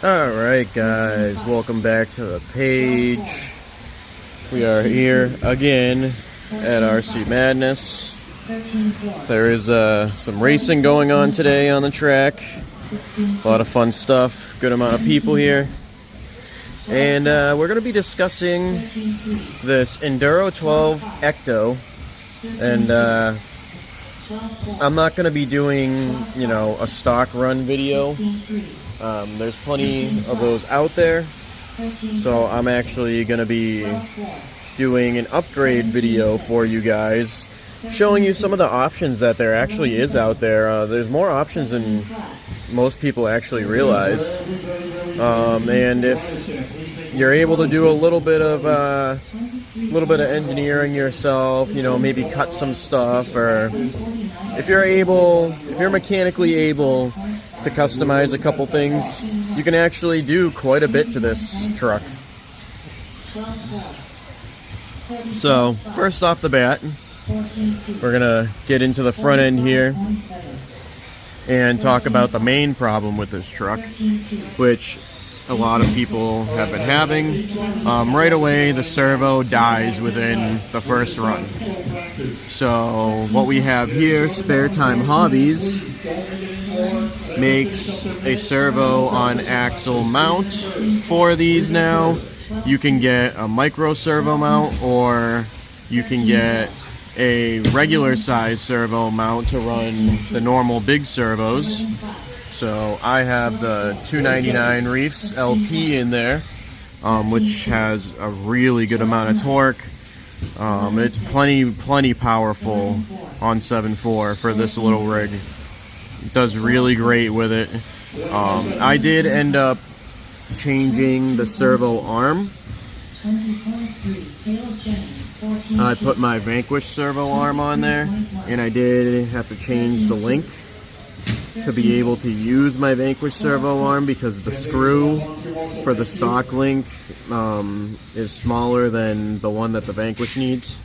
Alright guys, welcome back to the page. We are here again at RC Madness. There is some racing going on today on the track. A lot of fun stuff, good amount of people here. And we're going to be discussing this Enduro 12 Ecto. And I'm not going to be doing, a stock run video. There's plenty of those out there, so I'm actually going to be doing an upgrade video for you guys, showing you some of the options that there actually is out there. There's more options than most people actually realized, and if you're able to do a little bit of engineering yourself, maybe cut some stuff, or if you're mechanically able to customize a couple things, you can actually do quite a bit to this truck. So, first off the bat, we're gonna get into the front end here and talk about the main problem with this truck, which a lot of people have been having. Right away, the servo dies within the first run. So what we have here, Spare Time Hobbies, makes a servo on axle mount for these now. You can get a micro servo mount, or you can get a regular size servo mount to run the normal big servos. So I have the 299 Reefs LP in there, which has a really good amount of torque. It's plenty powerful on 7.4 for this little rig. It does really great with it. I did end up changing the servo arm. I put my Vanquish servo arm on there, and I did have to change the link to be able to use my Vanquish servo arm, because the screw for the stock link is smaller than the one that the Vanquish needs.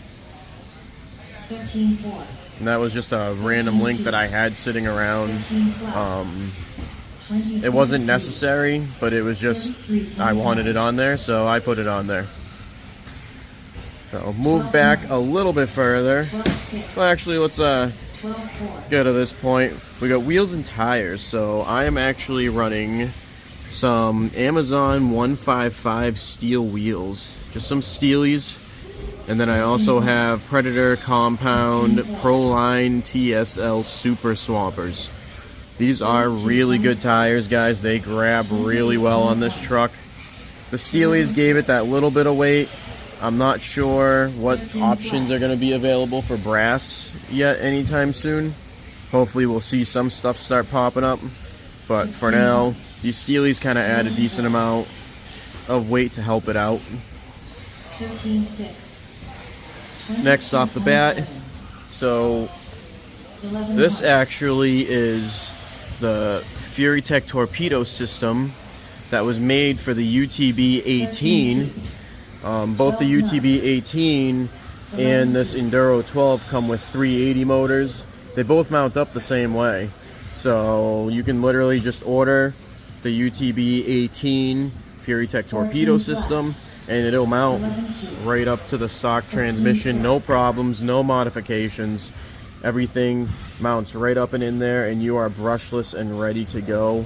And that was just a random link that I had sitting around. It wasn't necessary, but it was just, I wanted it on there, so I put it on there. So move back a little bit further. Well, actually, let's get to this point. We got wheels and tires, so I am actually running some Amazon 155 steel wheels, just some steelies. And then I also have Predator Compound Proline TSL Super Swampers. These are really good tires, guys. They grab really well on this truck. The steelies gave it that little bit of weight. I'm not sure what options are going to be available for brass yet anytime soon. Hopefully we'll see some stuff start popping up. But for now, these steelies kind of add a decent amount of weight to help it out. Next off the bat, so this actually is the Fury Tech torpedo system that was made for the UTB 18. Both the UTB 18 and this Enduro 12 come with 380 motors. They both mount up the same way. So you can literally just order the UTB 18 Fury Tech torpedo system, and it'll mount right up to the stock transmission. No problems, no modifications. Everything mounts right up and in there, and you are brushless and ready to go.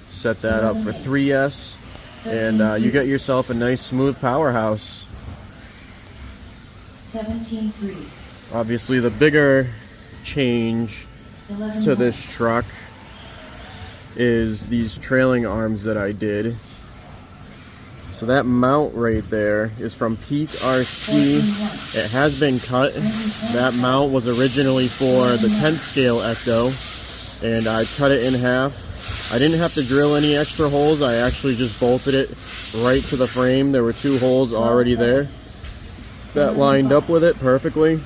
Set that up for 3S, and you get yourself a nice smooth powerhouse. 17.3. Obviously, the bigger change to this truck is these trailing arms that I did. So that mount right there is from Peak RC. It has been cut. That mount was originally for the 10th scale Ecto, and I cut it in half. I didn't have to drill any extra holes. I actually just bolted it right to the frame. There were 2 holes already there that lined up with it perfectly.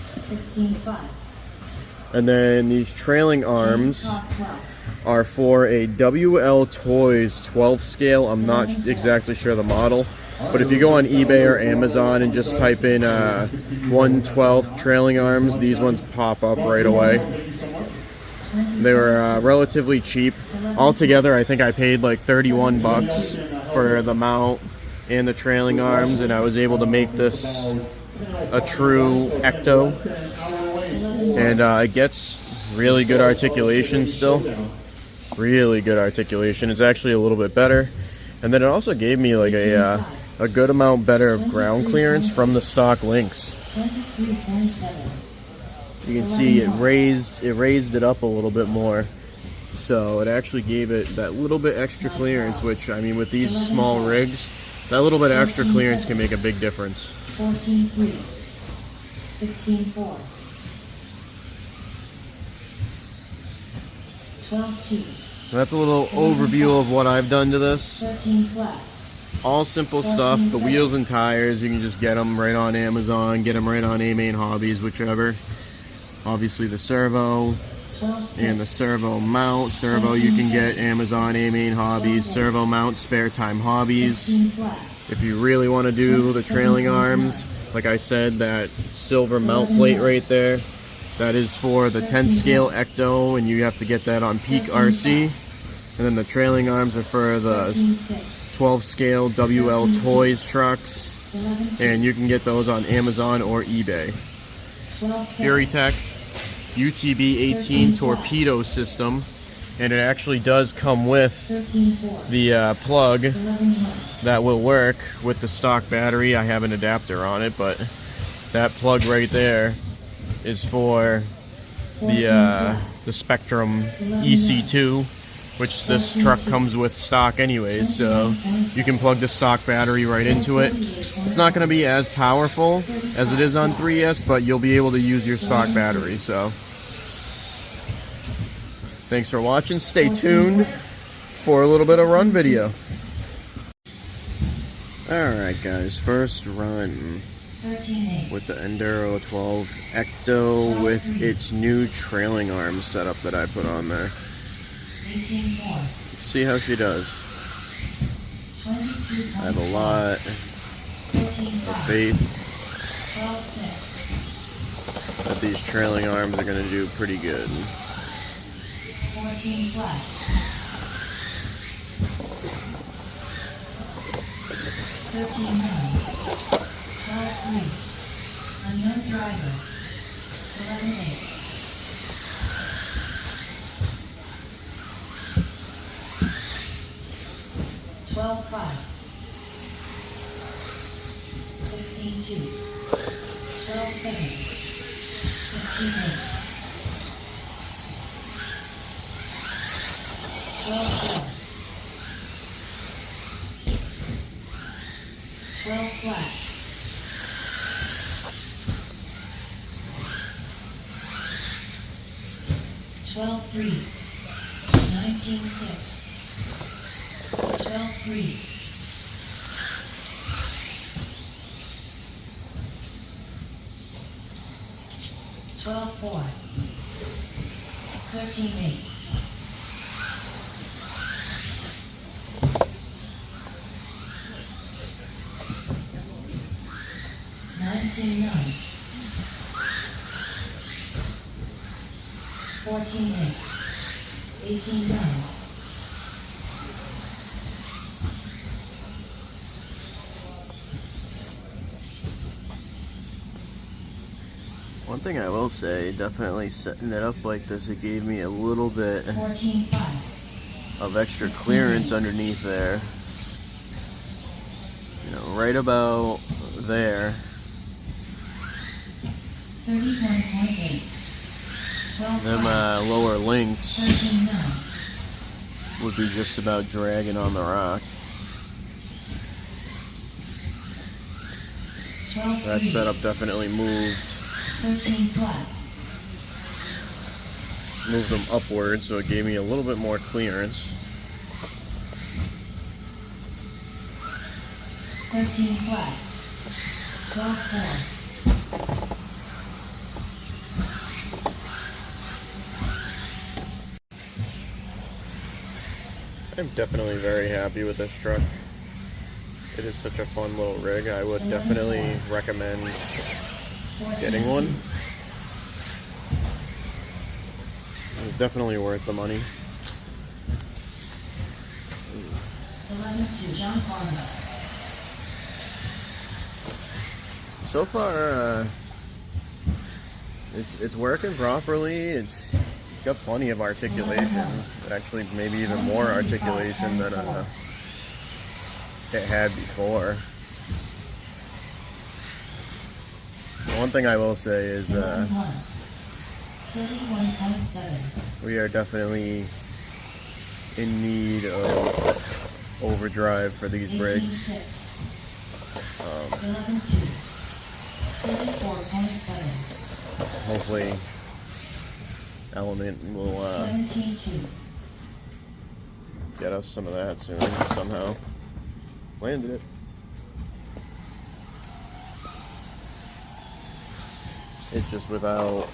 And then these trailing arms are for a WL Toys 12 scale. I'm not exactly sure the model, but if you go on eBay or Amazon and just type in 1/12 trailing arms, these ones pop up right away. They were relatively cheap. Altogether, I think I paid like 31 bucks for the mount and the trailing arms, and I was able to make this a true Ecto. And it gets really good articulation still. Really good articulation. It's actually a little bit better. And then it also gave me like a good amount better of ground clearance from the stock links. You can see it raised it up a little bit more. So it actually gave it that little bit extra clearance, which, I mean, with these small rigs, that little bit of extra clearance can make a big difference. 14.3, 16.4, 12.2. That's a little overview of what I've done to this. 13 flat. All simple stuff. The wheels and tires, you can just get them right on Amazon, get them right on A-Main Hobbies, whichever. Obviously the servo and the servo mount. Servo you can get Amazon, A-Main Hobbies. Servo mount, Spare Time Hobbies. If you really want to do the trailing arms, like I said, that silver mount plate right there, that is for the 10th scale Ecto, and you have to get that on Peak RC. And then the trailing arms are for the 12 scale WL Toys trucks, and you can get those on Amazon or eBay. FuryTech UTB 18 torpedo system, and it actually does come with the plug that will work with the stock battery. I have an adapter on it, but that plug right there is for the Spectrum EC2, which this truck comes with stock anyways, so you can plug the stock battery right into it. It's not going to be as powerful as it is on 3S, but you'll be able to use your stock battery. So thanks for watching. Stay tuned for a little bit of run video. Alright guys, first run with the Enduro 12 Ecto with its new trailing arm setup that I put on there. Let's see how she does. I have a lot of faith that these trailing arms are going to do pretty good. 14 flat. 13 9. 12 3. Unknown driver. 11 8. 12 5. 16 2. 12 7. 15 8. 12 4. 12 flat. 12 3. 19 6. 12 3. 12 4. 13 8. 19 9. 14 8. 18 9. One thing I will say, definitely setting it up like this, it gave me a little bit 14 5. of extra clearance underneath there. You know, right about there. 31.8. 12 Them lower links 13 9. would be just about dragging on the rock. 12 That 3. setup definitely moved 13 flat. them upward, so it gave me a little bit more clearance. 13 flat. 12 4. I'm definitely very happy with this truck. It is such a fun little rig. I would definitely recommend getting one. It's definitely worth the money. 11-2, John Farmer. So far, it's working properly. It's got plenty of articulation. Actually, maybe even more articulation than it had before. One thing I will say is 31.7. we are definitely in need of overdrive for these rigs. 11-2, 34.7. Hopefully Element will 17-2. get us some of that soon somehow. Landed it. It's just without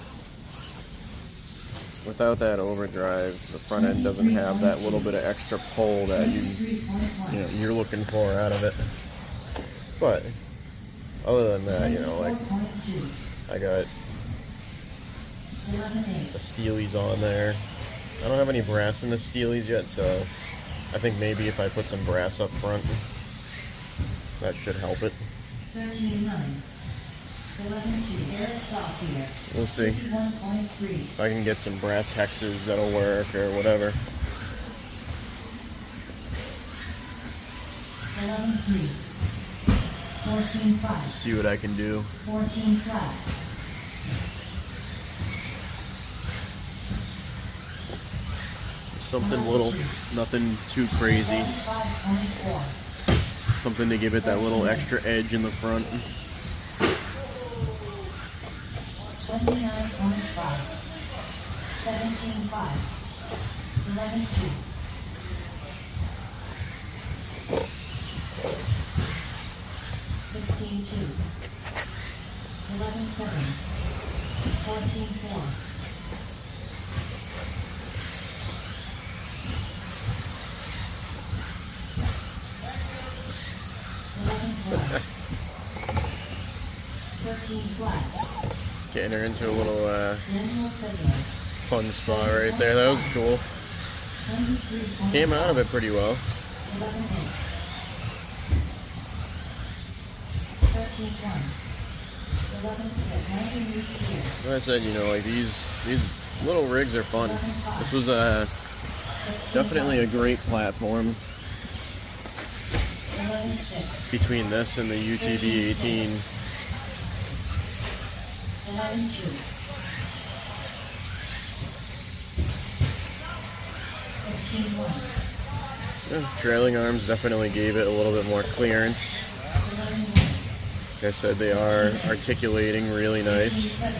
that overdrive, the front end doesn't have that little bit of extra pull that you're looking for out of it. But other than that, like I got the Steelies on there. I don't have any brass in the Steelies yet, so I think maybe if I put some brass up front, that should help it. 13-9. 11-2, Eric Saucier. We'll see. 51.3. If I can get some brass hexes, that'll work, or whatever. 11-3. 14-5. See what I can do. 14 flat. Something little, nothing too crazy. 5.4. Something to give it that little extra edge in the front. 29.5. 17-5. 11-2. 16-2. 11-7. 14-4. 11-12. 13 flat. Getting her into a little Daniel Sedgwick. fun spot right there. That was cool. 23.5. Came out of it pretty well. 11-8. 13-1. 11-6. 19 here. Like I said, like these little rigs are fun. This was definitely a great platform 11-6. between this and the UTV 18. 11-2. 15-1. Yeah, trailing arms definitely gave it a little bit more clearance. 11-1. Like I said, they are articulating really nice. 15-7.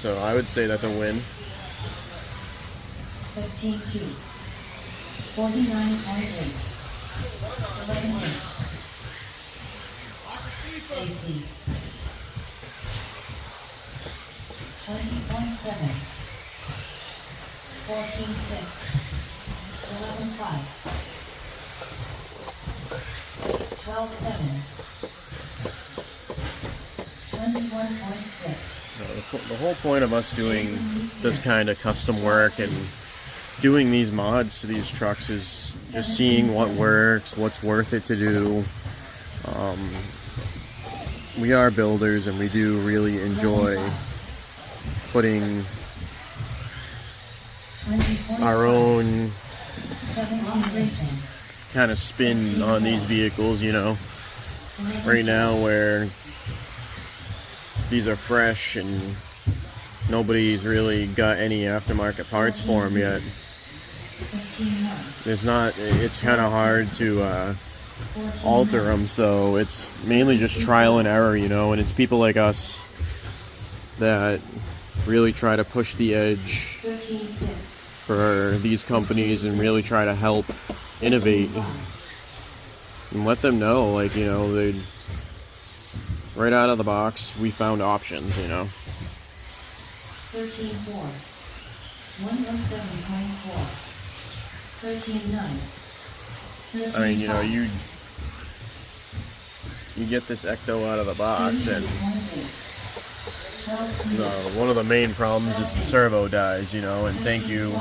So I would say that's a win. 15-2. 49.8. 11-8. AC. 20.7. 14-6. 11-5. 12-7. 21.6. The whole point of us doing this kind of custom work and doing these mods to these trucks is just seeing what works, what's worth it to do. We are builders and we do really enjoy putting our own 17 racing. kind of spin on these vehicles, right now where these are fresh and nobody's really got any aftermarket parts for them yet. 15-1. It's kind of hard to alter them, so it's mainly just trial and error, and it's people like us that really try to push the edge 13-6. for these companies and really try to help innovate and let them know, they right out of the box, we found options, 13-4. 107.4. 13-9. I mean, you get this Ecto out of the box, and one of the main problems is the servo dies, and thank you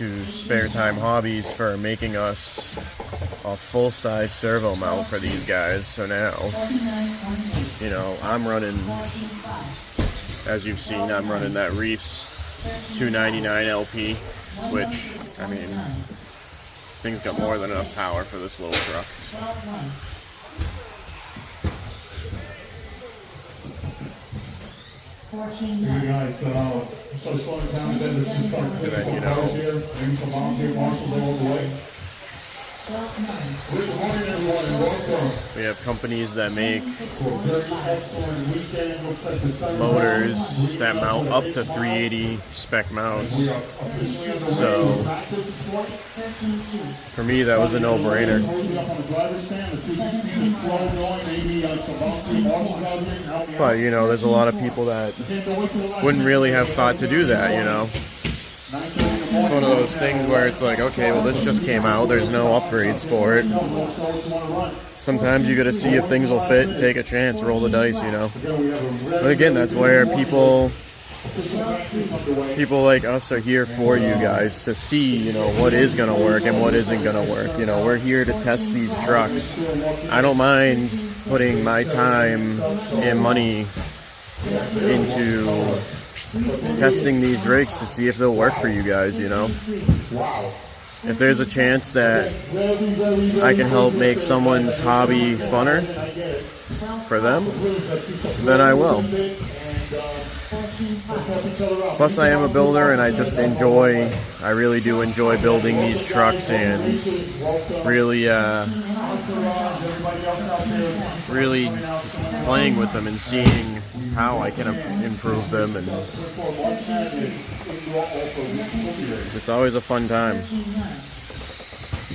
to Spare Time Hobbies for making us a full-size servo mount for these guys. So now, you know, I'm running, as you've seen, I'm running that Reefs 299 LP, which, I mean, thing's got more than enough power for this little truck. 14 Hey guys, so slowing down a bit, this is start clicking some cars here, maybe some volunteer marshals along the way. 12 Good morning everyone and welcome. We have companies that make For a very excellent weekend, looks like the sun motors that mount up to 380 spec mounts. We are officially underway. So, Back to the point. 13-2. For me, that was a no-brainer. Closing up on the driver's stand, the 250 feet of flow going, maybe some volunteer marshals out here and help me out. But, you know, there's a lot of people that wouldn't really have thought to do that, you know. It's one of those things where it's like, okay, well, this just came out. There's no upgrades for it. Sometimes you gotta see if things will fit, take a chance, roll the dice, you know. But again, that's where people like us are here for you guys to see, you know, what is gonna work and what isn't gonna work. You know, we're here to test these trucks. I don't mind putting my time and money into testing these rigs to see if they'll work for you guys, you know. If there's a chance that I can help make someone's hobby funner for them, then I will. Plus, I am a builder and I really do enjoy building these trucks and really playing with them and seeing how I can improve them, and it's always a fun time. 13-9.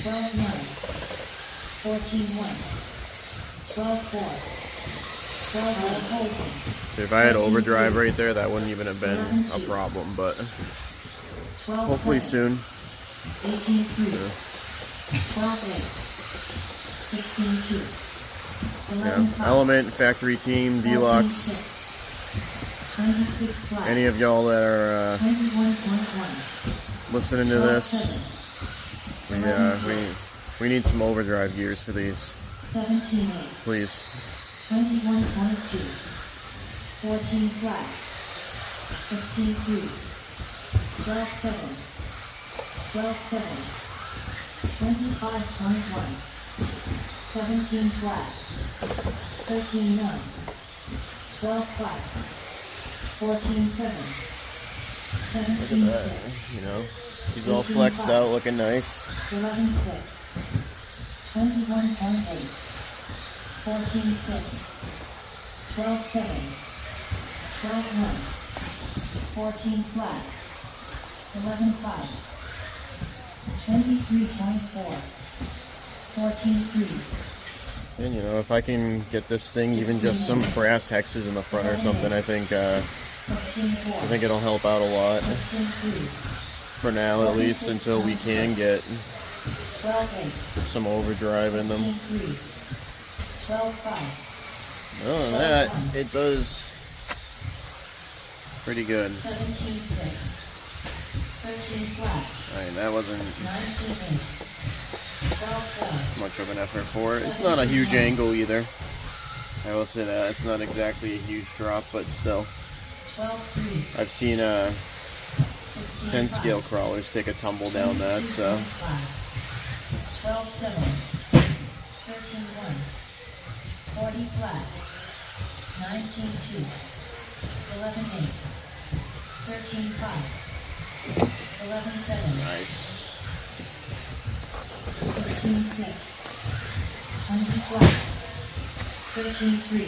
12-9. 14-1. 12-4. 12-1 holding. If I had overdrive right there, that wouldn't even have been a problem, but hopefully soon. 18-3. 12-8. 16-2. Yeah, Element, Factory Team, Deluxe, 26 flat. any of y'all that are 21.1. listening to this, we need some overdrive gears for these, 17-8. please. 21.2. 14 flat. 15-3. 12-7. 12-7. 25.1. 17 flat. 13-9. 12-5. 14-7. 17-6. You know, he's all flexed out, looking nice. 11-6. 21.8. 14-6. 12-7. 12-1. 14 flat. 11-5. 23.4. 14-3. And you know, if I can get this thing even just some brass hexes in the front or something, I think it'll help out a lot. 15-3. For now, at least, until we can get 12-8. some overdrive in them. 15-3. 12-5. Other than that, it does pretty good. 17-6. 13 flat. I mean, that wasn't 19-8. 12-4. much of an effort for it. It's not a huge angle either. I will say that. It's not exactly a huge drop, but still. 12-3. I've seen 10 scale crawlers take a tumble down that, so. 12-7. 13-1. 40 flat. 19-2. 11-8. 13-5. 11-7. Nice. 13-6. 20 flat. 13-3.